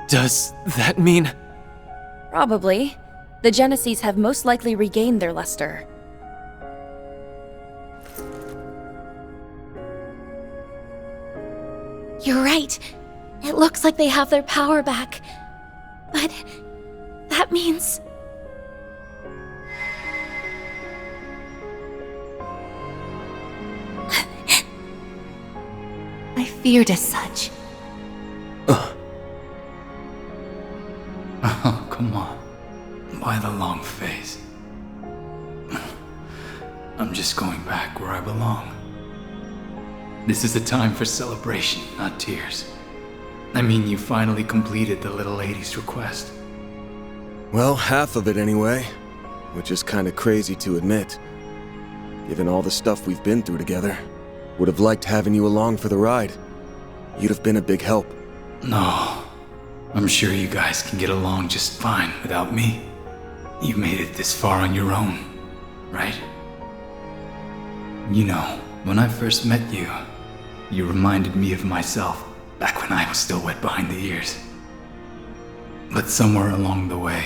Does that mean... Probably. The Genesees have most likely regained their luster. You're right. It looks like they have their power back. But that means... I feared as such. Oh, come on. Why the long face? I'm just going back where I belong. This is a time for celebration, not tears. I mean, you finally completed the little lady's request. Well, half of it anyway. Which is kinda crazy to admit. Given all the stuff we've been through together. Would have liked having you along for the ride. You'd have been a big help. No. I'm sure you guys can get along just fine without me. You made it this far on your own, right? You know, when I first met you, you reminded me of myself back when I was still wet behind the ears. But somewhere along the way,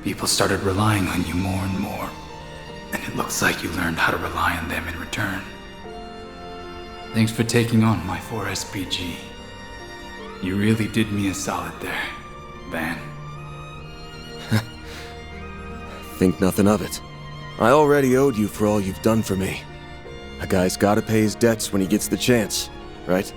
people started relying on you more and more, and it looks like you learned how to rely on them in return. Thanks for taking on my 4SPG. You really did me a solid there, Van. Think nothing of it. I already owed you for all you've done for me. A guy's gotta pay his debts when he gets the chance, right?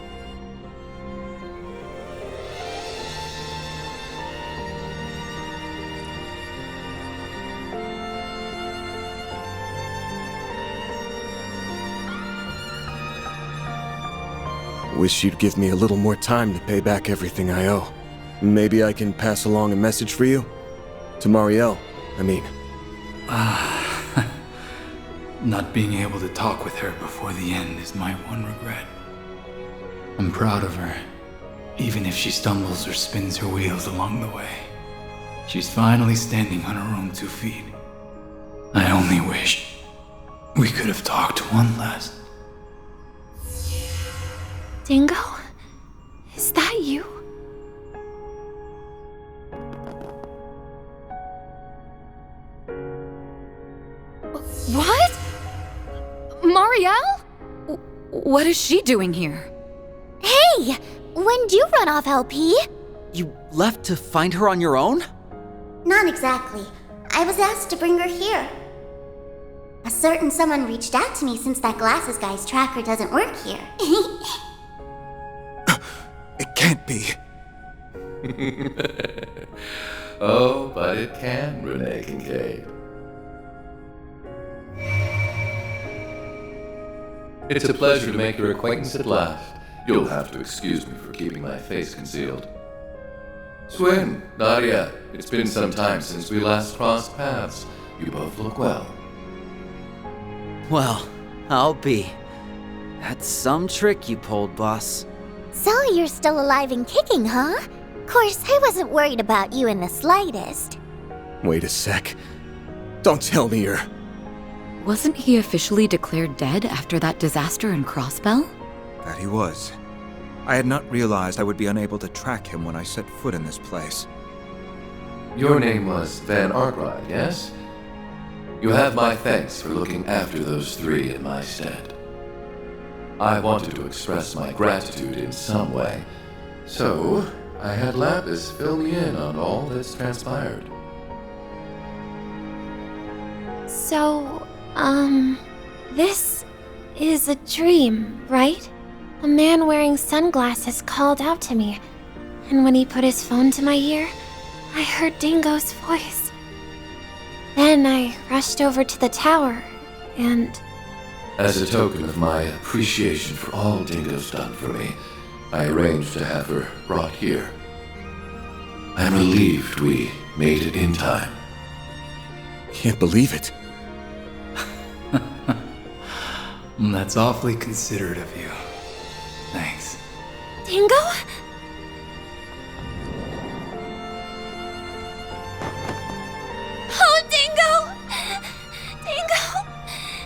Wish you'd give me a little more time to pay back everything I owe. Maybe I can pass along a message for you? To Marielle, I mean. Not being able to talk with her before the end is my one regret. I'm proud of her, even if she stumbles or spins her wheels along the way. She's finally standing on her own 2 feet. I only wish we could have talked one last. Dingo? Is that you? What? Marielle? What is she doing here? Hey! When'd you run off, LP? You left to find her on your own? Not exactly. I was asked to bring her here. A certain someone reached out to me since that glasses guy's tracker doesn't work here. It can't be. Oh, but it can, Renee Kincaid. It's a pleasure to make your acquaintance at last. You'll have to excuse me for keeping my face concealed. Swin, Nadia, it's been some time since we last crossed paths. You both look well. Well, I'll be. That's some trick you pulled, boss. So you're still alive and kicking, huh? Course, I wasn't worried about you in the slightest. Wait a sec. Don't tell me you're... Wasn't he officially declared dead after that disaster in Crossbell? That he was. I had not realized I would be unable to track him when I set foot in this place. Your name was Van Arkwright, yes? You have my thanks for looking after those 3 in my stead. I wanted to express my gratitude in some way, so I had Lapis fill me in on all that's transpired. So, this is a dream, right? A man wearing sunglasses called out to me, and when he put his phone to my ear, I heard Dingo's voice. Then I rushed over to the tower, and... As a token of my appreciation for all Dingo's done for me, I arranged to have her brought here. I'm relieved we made it in time. Can't believe it. That's awfully considerate of you. Thanks. Dingo? Oh, Dingo! Dingo!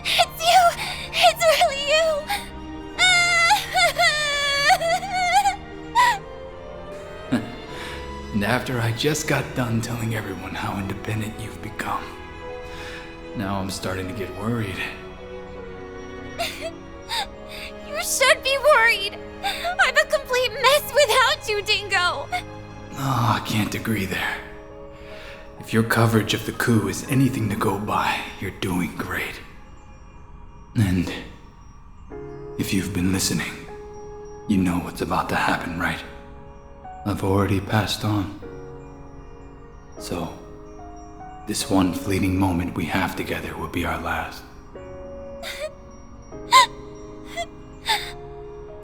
It's you! It's really you! And after I just got done telling everyone how independent you've become, now I'm starting to get worried. You should be worried. I'm a complete mess without you, Dingo. Oh, I can't agree there. If your coverage of the coup is anything to go by, you're doing great. And if you've been listening, you know what's about to happen, right? I've already passed on. So, this one fleeting moment we have together will be our last.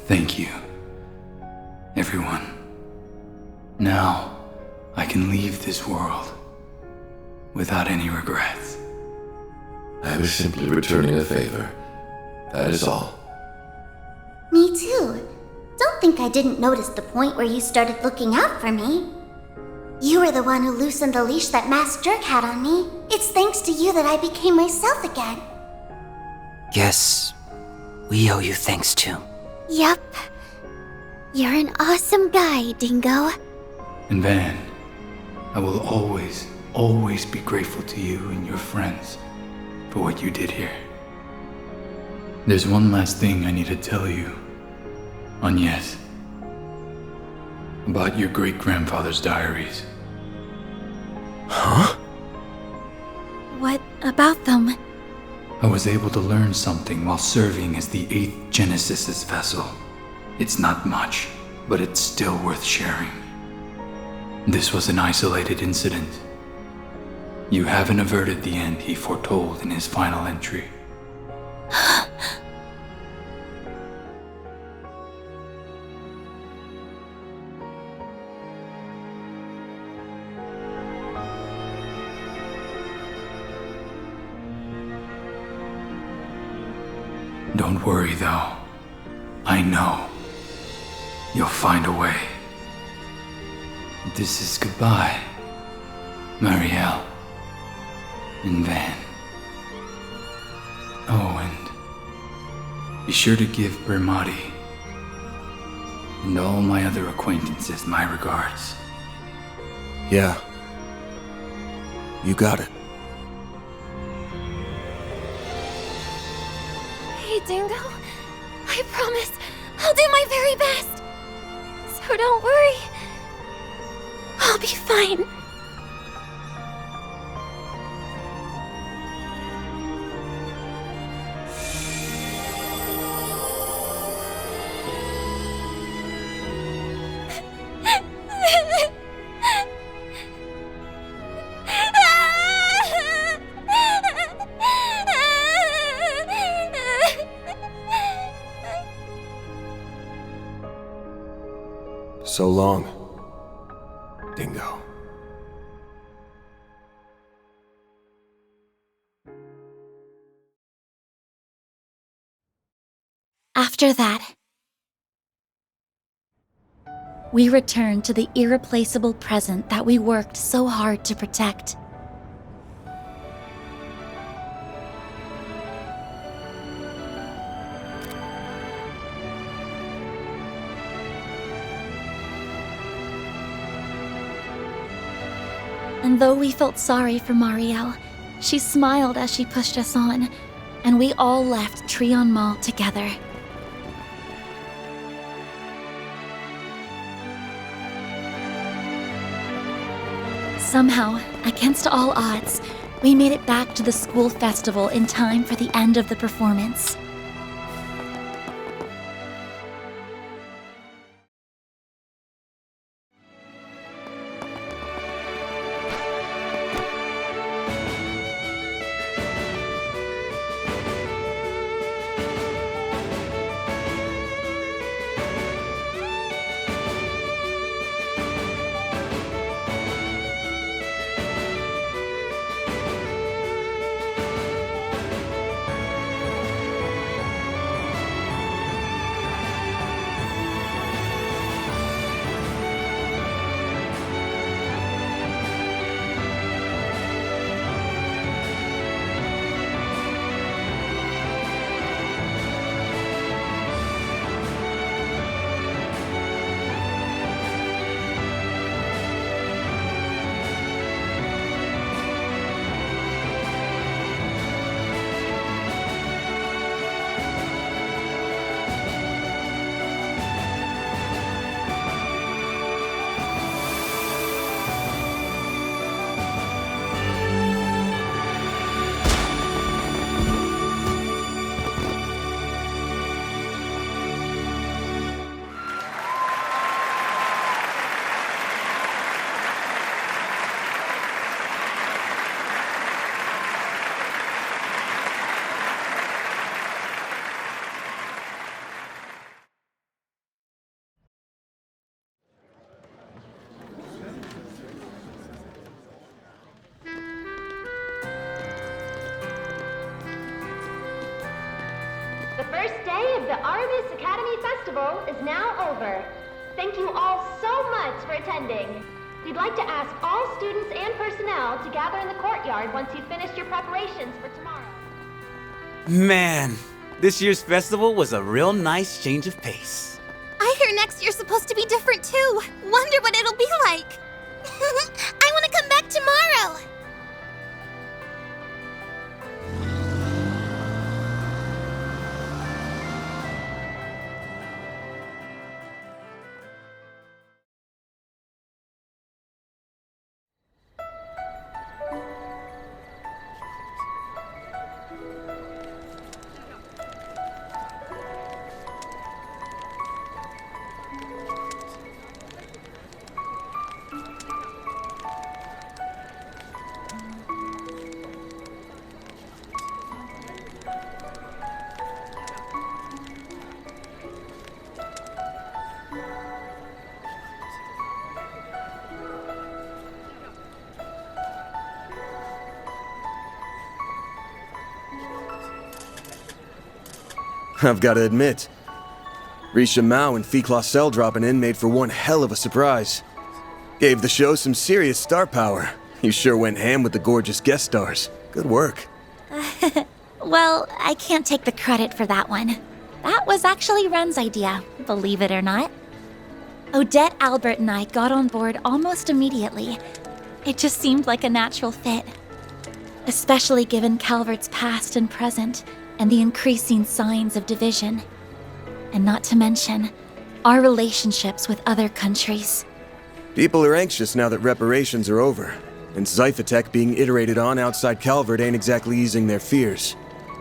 Thank you, everyone. Now, I can leave this world without any regrets. I was simply returning a favor. That is all. Me too. Don't think I didn't notice the point where you started looking out for me. You were the one who loosened the leash that masked jerk had on me. It's thanks to you that I became myself again. Guess we owe you thanks too. Yup. You're an awesome guy, Dingo. And Van, I will always be grateful to you and your friends for what you did here. There's one last thing I need to tell you, Agnes, about your great-grandfather's diaries. Huh? What about them? I was able to learn something while serving as the 8th Genesis's vessel. It's not much, but it's still worth sharing. This was an isolated incident. You haven't averted the end he foretold in his final entry. Don't worry, though. I know. You'll find a way. This is goodbye, Marielle and Van. Oh, and be sure to give Bermati and all my other acquaintances my regards. Yeah. You got it. Hey, Dingo. I promise I'll do my very best. So don't worry. I'll be fine. So long, Dingo. After that, we returned to the irreplaceable present that we worked so hard to protect. And though we felt sorry for Marielle, she smiled as she pushed us on, and we all left Trion Mall together. Somehow, against all odds, we made it back to the school festival in time for the end of the performance. day of the Artemis Academy Festival is now over. Thank you all so much for attending. We'd like to ask all students and personnel to gather in the courtyard once you've finished your preparations for tomorrow. Man, this year's festival was a real nice change of pace. I hear next year's supposed to be different too. Wonder what it'll be like. I want to come back tomorrow. I've got to admit, Risha Mao and Fee Clausel dropping in made for one hell of a surprise. Gave the show some serious star power. You sure went ham with the gorgeous guest stars. Good work. Well, I can't take the credit for that one. That was actually Ren's idea, believe it or not. Odette, Albert, and I got on board almost immediately. It just seemed like a natural fit. Especially given Calvert's past and present, and the increasing signs of division. And not to mention, our relationships with other countries. People are anxious now that reparations are over, and Zyphatech being iterated on outside Calvert ain't exactly easing their fears.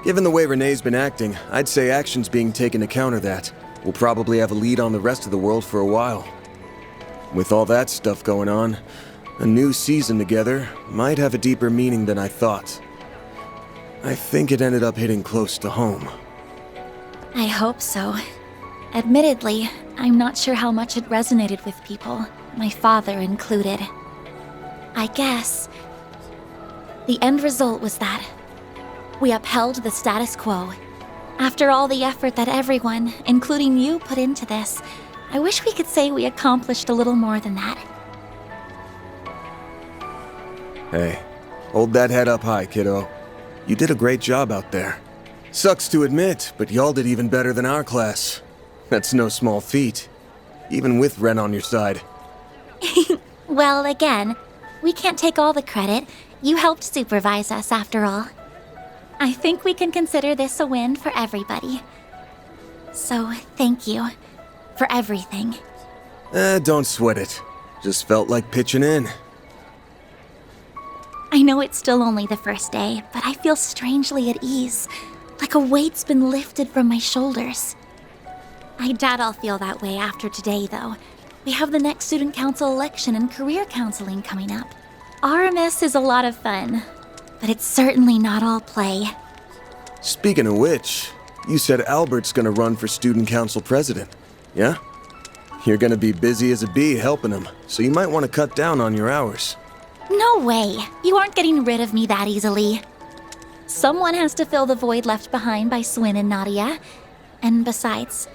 Given the way Renee's been acting, I'd say action's being taken to counter that. We'll probably have a lead on the rest of the world for a while. With all that stuff going on, a new season together might have a deeper meaning than I thought. I think it ended up hitting close to home. I hope so. Admittedly, I'm not sure how much it resonated with people, my father included. I guess the end result was that we upheld the status quo. After all the effort that everyone, including you, put into this, I wish we could say we accomplished a little more than that. Hey, hold that head up high, kiddo. You did a great job out there. Sucks to admit, but y'all did even better than our class. That's no small feat, even with Ren on your side. Well, again, we can't take all the credit. You helped supervise us, after all. I think we can consider this a win for everybody. So, thank you for everything. Don't sweat it. Just felt like pitching in. I know it's still only the first day, but I feel strangely at ease, like a weight's been lifted from my shoulders. I doubt I'll feel that way after today, though. We have the next student council election and career counseling coming up. RMS is a lot of fun, but it's certainly not all play. Speaking of which, you said Albert's gonna run for student council president, yeah? You're gonna be busy as a bee helping him, so you might want to cut down on your hours. No way! You aren't getting rid of me that easily. Someone has to fill the void left behind by Swin and Nadia. And besides,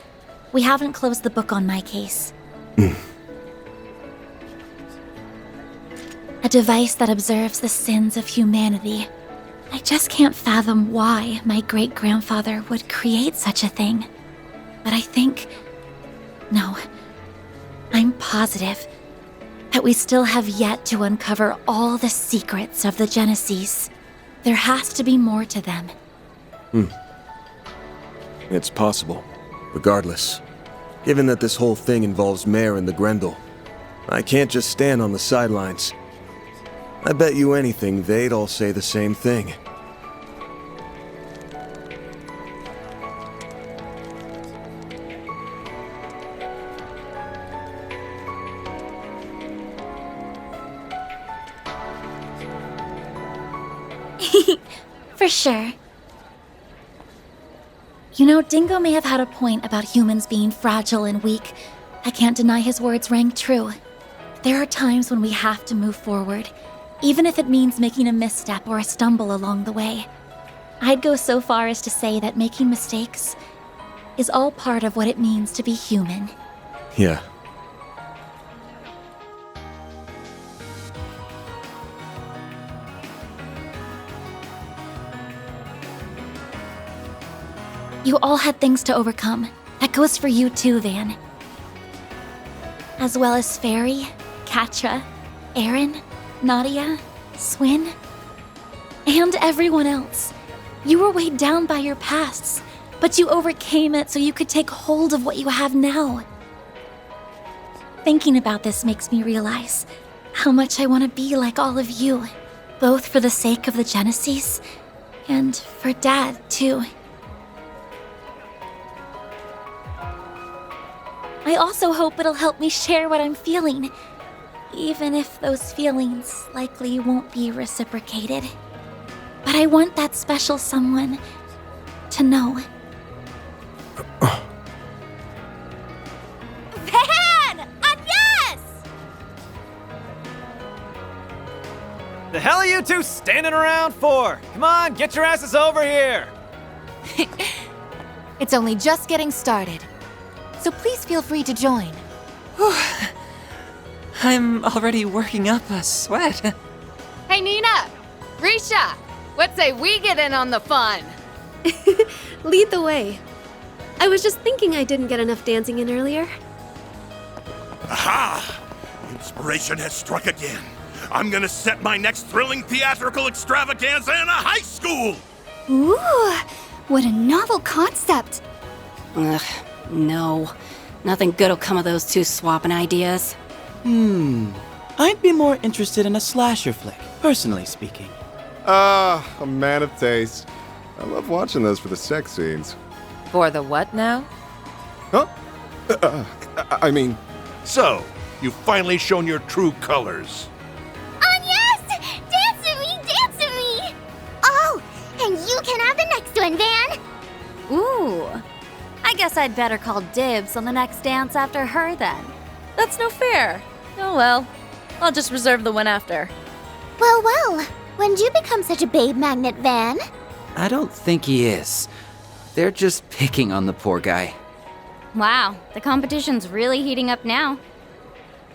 we haven't closed the book on my case. A device that observes the sins of humanity. I just can't fathom why my great-grandfather would create such a thing. But I think... No. I'm positive that we still have yet to uncover all the secrets of the Genesis. There has to be more to them. It's possible. Regardless, given that this whole thing involves Mare and the Grendel, I can't just stand on the sidelines. I bet you anything they'd all say the same thing. For sure. You know, Dingo may have had a point about humans being fragile and weak. I can't deny his words rang true. There are times when we have to move forward, even if it means making a misstep or a stumble along the way. I'd go so far as to say that making mistakes is all part of what it means to be human. Yeah. You all had things to overcome. That goes for you too, Van. As well as Fairy, Katra, Aaron, Nadia, Swin, and everyone else. You were weighed down by your pasts, but you overcame it so you could take hold of what you have now. Thinking about this makes me realize how much I want to be like all of you, both for the sake of the Genesis and for Dad, too. I also hope it'll help me share what I'm feeling, even if those feelings likely won't be reciprocated. But I want that special someone to know. Van! Agnes! The hell are you two standing around for? Come on, get your asses over here! It's only just getting started, so please feel free to join. I'm already working up a sweat. Hey, Nina! Risha! What say we get in on the fun? Lead the way. I was just thinking I didn't get enough dancing in earlier. Aha! Inspiration has struck again. I'm gonna set my next thrilling theatrical extravaganza in a high school! Ooh, what a novel concept. Ugh, no. Nothing good will come of those two swapping ideas. I'd be more interested in a slasher flick, personally speaking. Ah, a man of taste. I love watching those for the sex scenes. For the what now? Huh? I mean... So, you've finally shown your true colors. Yes! Dance with me! Dance with me! Oh, and you can have the next one, Van! Ooh. I guess I'd better call dibs on the next dance after her then. That's no fair. Oh well. I'll just reserve the one after. Well, when did you become such a babe magnet, Van? I don't think he is. They're just picking on the poor guy. Wow, the competition's really heating up now.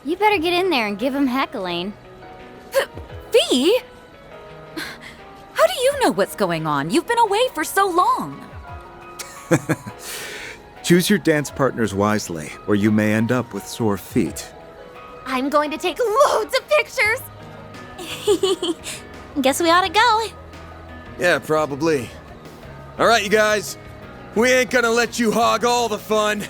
You better get in there and give him heck, Elaine. V? How do you know what's going on? You've been away for so long. Choose your dance partners wisely, or you may end up with sore feet. I'm going to take loads of pictures. Guess we ought to go. Yeah, probably. All right, you guys. We ain't gonna let you hog all the fun.